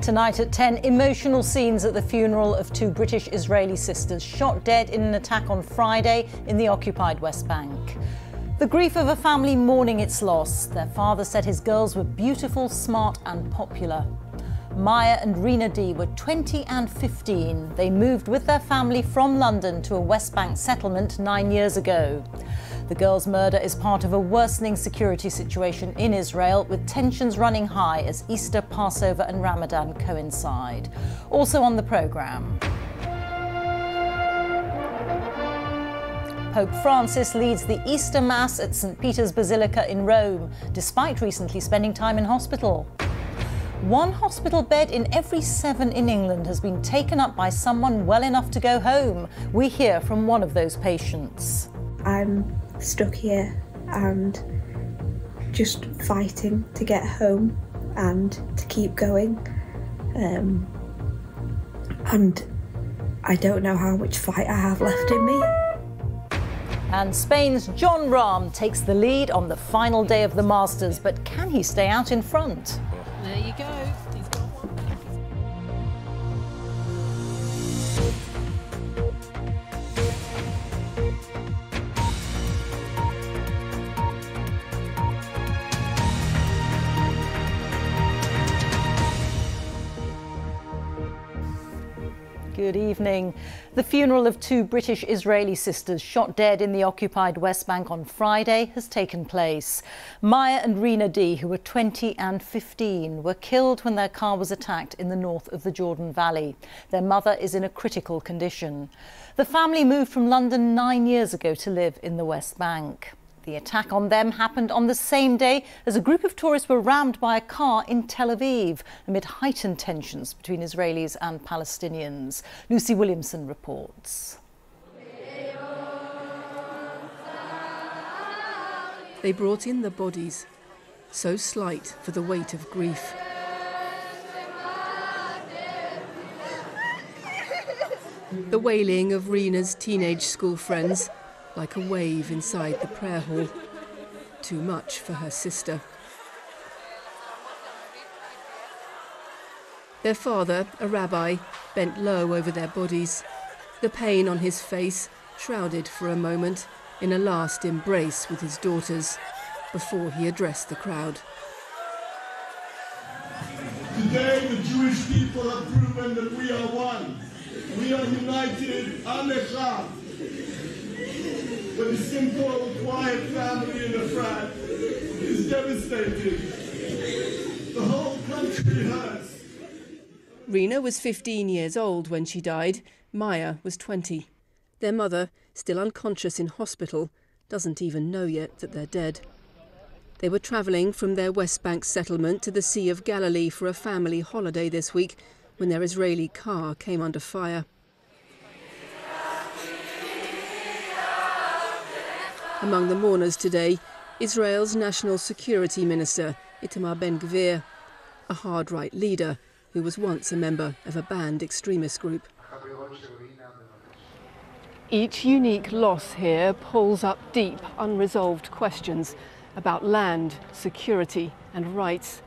Tonight at 10, emotional scenes at the funeral of two British-Israeli sisters shot dead in an attack on Friday in the occupied West Bank. The grief of a family mourning its loss. Their father said his girls were beautiful, smart and popular. Maya and Rina D were 20 and 15. They moved with their family from London to a West Bank settlement 9 years ago. The girls' murder is part of a worsening security situation in Israel, with tensions running high as Easter, Passover and Ramadan coincide. Also on the programme, Pope Francis leads the Easter Mass at St. Peter's Basilica in Rome, despite recently spending time in hospital. One hospital bed in every 7 in England has been taken up by someone well enough to go home. We hear from one of those patients. I'm stuck here and just fighting to get home and to keep going. And I don't know how much fight I have left in me. And Spain's Jon Rahm takes the lead on the final day of the Masters, but can he stay out in front? There you go. He's got one. Good evening. The funeral of two British-Israeli sisters shot dead in the occupied West Bank on Friday has taken place. Maya and Rina D, who were 20 and 15, were killed when their car was attacked in the north of the Jordan Valley. Their mother is in a critical condition. The family moved from London 9 years ago to live in the West Bank. The attack on them happened on the same day as a group of tourists were rammed by a car in Tel Aviv amid heightened tensions between Israelis and Palestinians. Lucy Williamson reports. They brought in the bodies, so slight for the weight of grief. The wailing of Rina's teenage school friends, like a wave inside the prayer hall. Too much for her sister. Their father, a rabbi, bent low over their bodies, the pain on his face shrouded for a moment in a last embrace with his daughters, before he addressed the crowd. Today the Jewish people have proven that we are one. We are united, Am Echad. But the simple, quiet family in Efrat is devastating. The whole country hurts. Rina was 15 years old when she died. Maya was 20. Their mother, still unconscious in hospital, doesn't even know yet that they're dead. They were travelling from their West Bank settlement to the Sea of Galilee for a family holiday this week when their Israeli car came under fire. Among the mourners today, Israel's National Security Minister, Itamar Ben-Gvir, a hard-right leader who was once a member of a banned extremist group. Each unique loss here pulls up deep, unresolved questions about land, security and rights.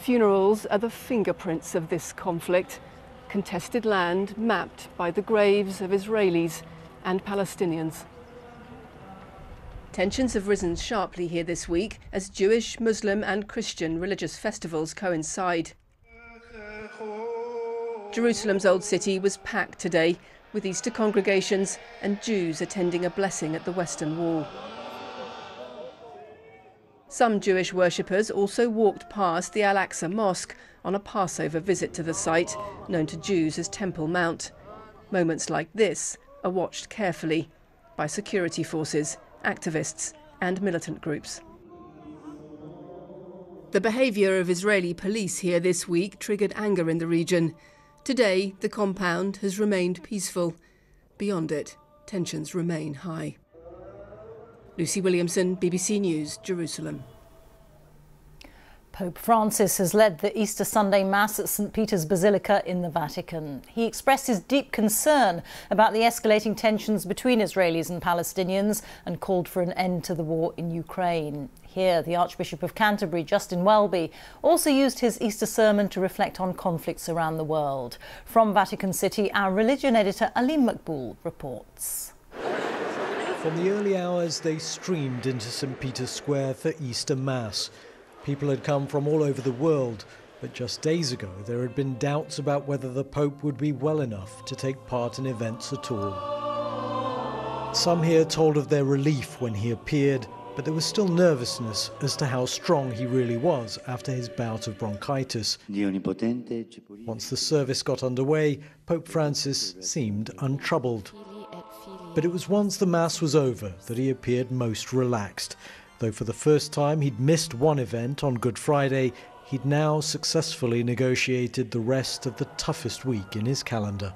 Funerals are the fingerprints of this conflict, contested land mapped by the graves of Israelis and Palestinians. Tensions have risen sharply here this week as Jewish, Muslim and Christian religious festivals coincide. Jerusalem's Old City was packed today, with Easter congregations and Jews attending a blessing at the Western Wall. Some Jewish worshippers also walked past the Al-Aqsa Mosque on a Passover visit to the site, known to Jews as Temple Mount. Moments like this are watched carefully by security forces, activists and militant groups. The behaviour of Israeli police here this week triggered anger in the region. Today, the compound has remained peaceful. Beyond it, tensions remain high. Lucy Williamson, BBC News, Jerusalem. Pope Francis has led the Easter Sunday Mass at St. Peter's Basilica in the Vatican. He expressed his deep concern about the escalating tensions between Israelis and Palestinians and called for an end to the war in Ukraine. Here, the Archbishop of Canterbury, Justin Welby, also used his Easter sermon to reflect on conflicts around the world. From Vatican City, our religion editor Alim Makboul reports. From the early hours, they streamed into St. Peter's Square for Easter Mass. People had come from all over the world, but just days ago there had been doubts about whether the Pope would be well enough to take part in events at all. Some here told of their relief when he appeared, but there was still nervousness as to how strong he really was after his bout of bronchitis. Once the service got underway, Pope Francis seemed untroubled. But it was once the Mass was over that he appeared most relaxed. Though for the first time he'd missed one event on Good Friday, he'd now successfully negotiated the rest of the toughest week in his calendar.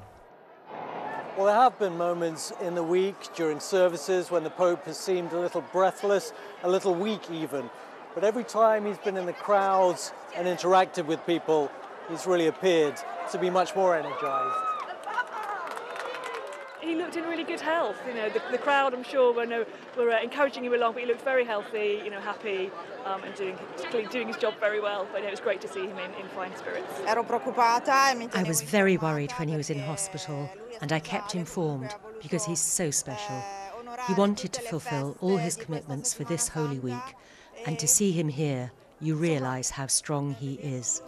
Well, there have been moments in the week during services when the Pope has seemed a little breathless, a little weak even. But every time he's been in the crowds and interacted with people, he's really appeared to be much more energized. He looked in really good health. You know, the crowd, I'm sure, were encouraging him along, but he looked very healthy, you know, happy, and doing his job very well. But it was great to see him in fine spirits. I was very worried when he was in hospital, and I kept informed because he's so special. He wanted to fulfil all his commitments for this Holy Week, and to see him here, you realise how strong he is.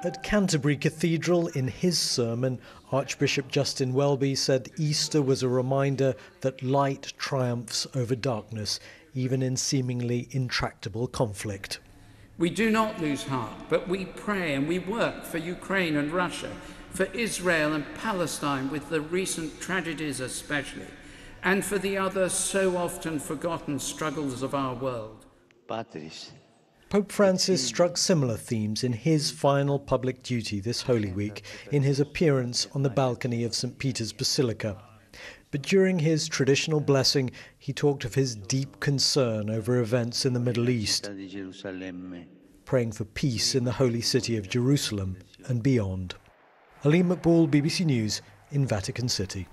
At Canterbury Cathedral, in his sermon, Archbishop Justin Welby said Easter was a reminder that light triumphs over darkness, even in seemingly intractable conflict. We do not lose heart, but we pray and we work for Ukraine and Russia, for Israel and Palestine, with the recent tragedies especially, and for the other so often forgotten struggles of our world. Pope Francis struck similar themes in his final public duty this Holy Week in his appearance on the balcony of St. Peter's Basilica. But during his traditional blessing, he talked of his deep concern over events in the Middle East, praying for peace in the holy city of Jerusalem and beyond. Alim Makboul, BBC News in Vatican City.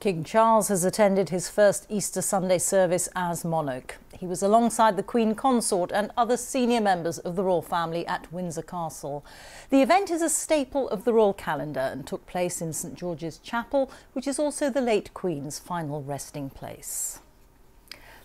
King Charles has attended his first Easter Sunday service as monarch. He was alongside the Queen Consort and other senior members of the royal family at Windsor Castle. The event is a staple of the royal calendar and took place in St George's Chapel, which is also the late Queen's final resting place.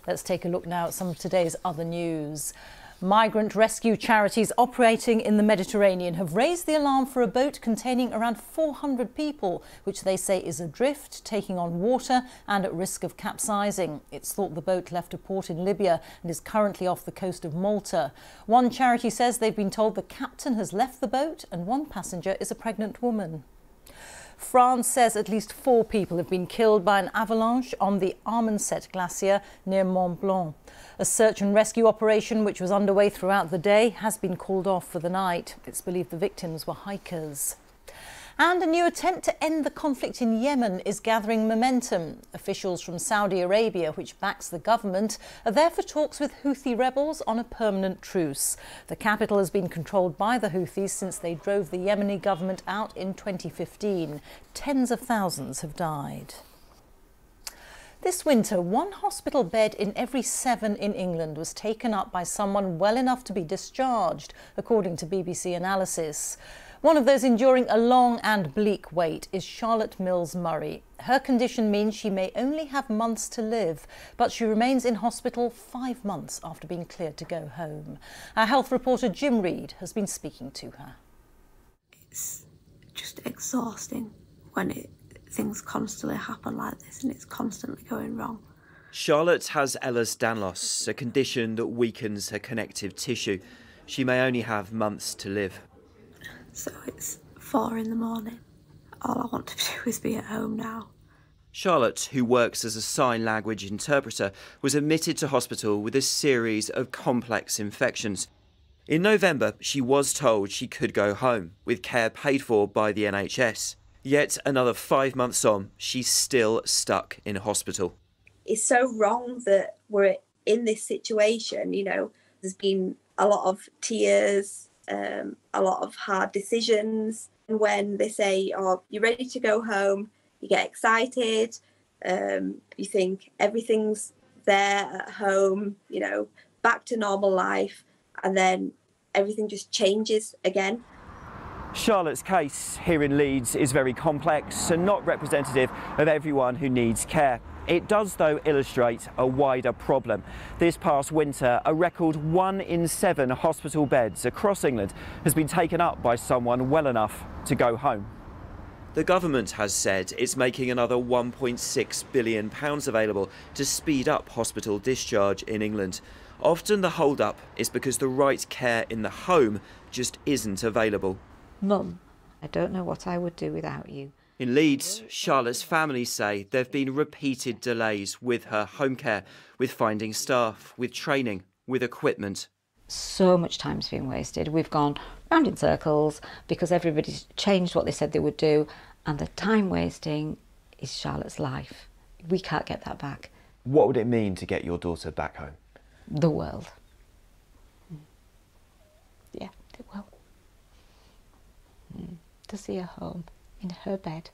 Let's take a look now at some of today's other news. Migrant rescue charities operating in the Mediterranean have raised the alarm for a boat containing around 400 people, which they say is adrift, taking on water and at risk of capsizing. It's thought the boat left a port in Libya and is currently off the coast of Malta. One charity says they've been told the captain has left the boat and one passenger is a pregnant woman. France says at least 4 people have been killed by an avalanche on the Armanset glacier near Mont Blanc. A search and rescue operation, which was underway throughout the day, has been called off for the night. It's believed the victims were hikers. And a new attempt to end the conflict in Yemen is gathering momentum. Officials from Saudi Arabia, which backs the government, are there for talks with Houthi rebels on a permanent truce. The capital has been controlled by the Houthis since they drove the Yemeni government out in 2015. Tens of thousands have died. This winter, 1 hospital bed in every 7 in England was taken up by someone well enough to be discharged, according to BBC analysis. One of those enduring a long and bleak wait is Charlotte Mills Murray. Her condition means she may only have months to live, but she remains in hospital 5 months after being cleared to go home. Our health reporter Jim Reid has been speaking to her. It's just exhausting when things constantly happen like this and it's constantly going wrong. Charlotte has Ehlers-Danlos, a condition that weakens her connective tissue. She may only have months to live. So it's 4 in the morning. All I want to do is be at home now. Charlotte, who works as a sign language interpreter, was admitted to hospital with a series of complex infections. In November, she was told she could go home, with care paid for by the NHS. Yet another 5 months on, she's still stuck in hospital. It's so wrong that we're in this situation, you know. There's been a lot of tears, a lot of hard decisions. And when they say, oh, you're ready to go home, you get excited, you think everything's there at home, you know, back to normal life, and then everything just changes again. Charlotte's case here in Leeds is very complex and not representative of everyone who needs care. It does, though, illustrate a wider problem. This past winter, a record 1 in 7 hospital beds across England has been taken up by someone well enough to go home. The government has said it's making another £1.6 billion available to speed up hospital discharge in England. Often the hold-up is because the right care in the home just isn't available. Mum, I don't know what I would do without you. In Leeds, Charlotte's family say there have been repeated delays with her home care, with finding staff, with training, with equipment. So much time's been wasted. We've gone round in circles because everybody's changed what they said they would do, and the time wasting is Charlotte's life. We can't get that back. What would it mean to get your daughter back home? The world. Yeah, it will. To see her home, in her bed.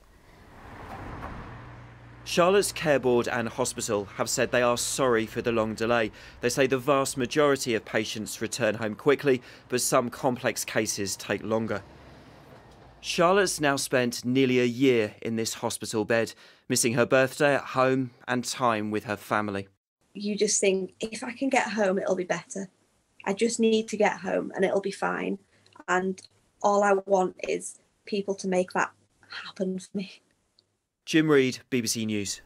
Charlotte's Care Board and hospital have said they are sorry for the long delay. They say the vast majority of patients return home quickly, but some complex cases take longer. Charlotte's now spent nearly a year in this hospital bed, missing her birthday at home and time with her family. You just think, if I can get home, it'll be better. I just need to get home and it'll be fine. And all I want is people to make that happen for me. Jim Reid, BBC News.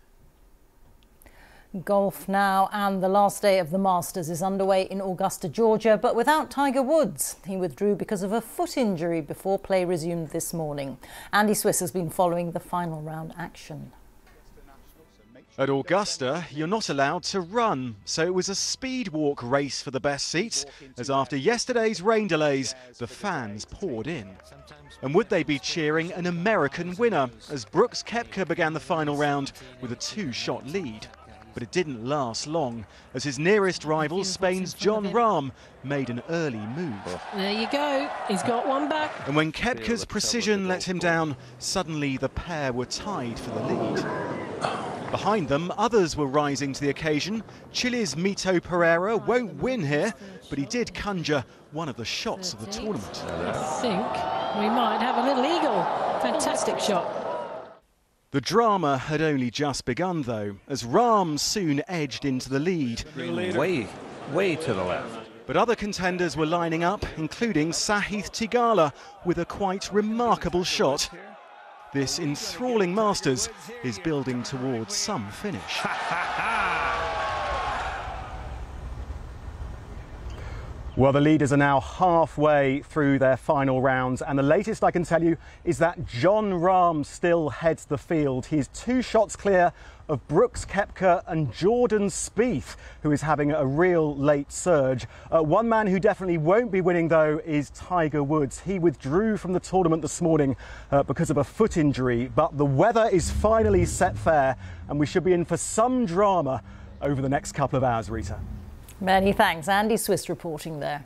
Golf now, and the last day of the Masters is underway in Augusta, Georgia, but without Tiger Woods. He withdrew because of a foot injury before play resumed this morning. Andy Swiss has been following the final round action. At Augusta, you're not allowed to run, so it was a speed walk race for the best seats, as after yesterday's rain delays, the fans poured in. And would they be cheering an American winner, as Brooks Koepka began the final round with a 2-shot lead? But it didn't last long, as his nearest rival, Spain's Jon Rahm, made an early move. There you go, he's got one back. And when Koepka's precision let him down, suddenly the pair were tied for the lead. Behind them, others were rising to the occasion. Chile's Mito Pereira won't win here, but he did conjure one of the shots of the tournament. I think we might have a little eagle. Fantastic shot. The drama had only just begun, though, as Rahm soon edged into the lead. Way to the left. But other contenders were lining up, including Sahith Theegala, with a quite remarkable shot. This enthralling Masters is building towards some finish. Well, the leaders are now halfway through their final rounds, and the latest I can tell you is that Jon Rahm still heads the field. He's 2 shots clear of Brooks Koepka and Jordan Spieth, who is having a real late surge. One man who definitely won't be winning, though, is Tiger Woods. He withdrew from the tournament this morning because of a foot injury, but the weather is finally set fair, and we should be in for some drama over the next couple of hours, Rita. Many thanks. Andy Swiss reporting there.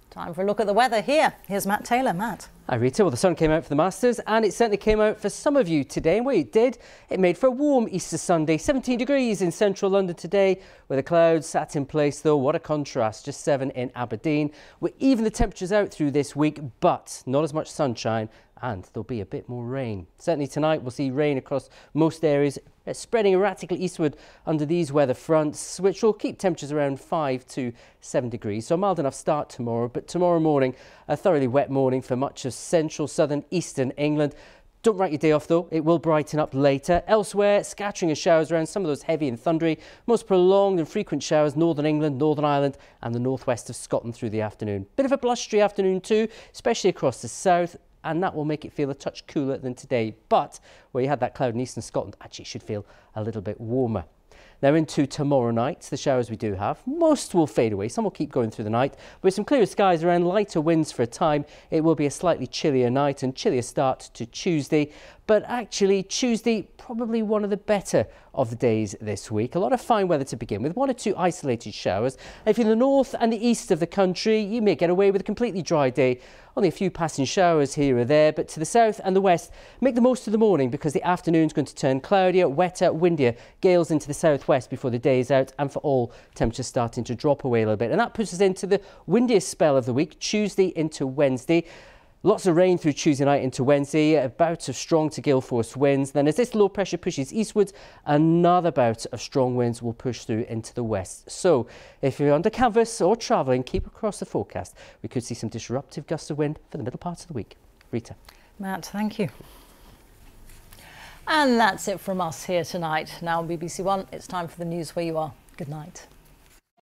Time for a look at the weather here. Here's Matt Taylor. Matt. Hi Rita. Well, the sun came out for the Masters, and it certainly came out for some of you today. And what it did, it made for a warm Easter Sunday. 17 degrees in central London today, where the clouds sat in place though. What a contrast. Just 7 in Aberdeen. We're even the temperatures out through this week, but not as much sunshine, and there'll be a bit more rain. Certainly tonight we'll see rain across most areas, spreading erratically eastward under these weather fronts, which will keep temperatures around 5 to 7 degrees. So a mild enough start tomorrow, but tomorrow morning, a thoroughly wet morning for much of central, southern, eastern England. Don't write your day off though, it will brighten up later. Elsewhere, scattering of showers around, some of those heavy and thundery. Most prolonged and frequent showers, Northern England, Northern Ireland and the northwest of Scotland through the afternoon. Bit of a blustery afternoon too, especially across the south, and that will make it feel a touch cooler than today. But where you had that cloud in eastern Scotland, actually should feel a little bit warmer. Now into tomorrow night, the showers we do have, most will fade away. Some will keep going through the night. With some clearer skies around, lighter winds for a time, it will be a slightly chillier night and chillier start to Tuesday. But actually, Tuesday, probably one of the better of the days this week. A lot of fine weather to begin with, 1 or 2 isolated showers. If you're in the north and the east of the country, you may get away with a completely dry day. Only a few passing showers here or there, but to the south and the west, make the most of the morning because the afternoon's going to turn cloudier, wetter, windier. Gales into the southwest before the day is out, and for all, temperatures starting to drop away a little bit. And that puts us into the windiest spell of the week, Tuesday into Wednesday. Lots of rain through Tuesday night into Wednesday, a bout of strong to gale force winds. Then as this low pressure pushes eastwards, another bout of strong winds will push through into the west. So if you're under canvas or travelling, keep across the forecast. We could see some disruptive gusts of wind for the middle part of the week. Rita. Matt, thank you. And that's it from us here tonight. Now on BBC One, it's time for the news where you are. Good night.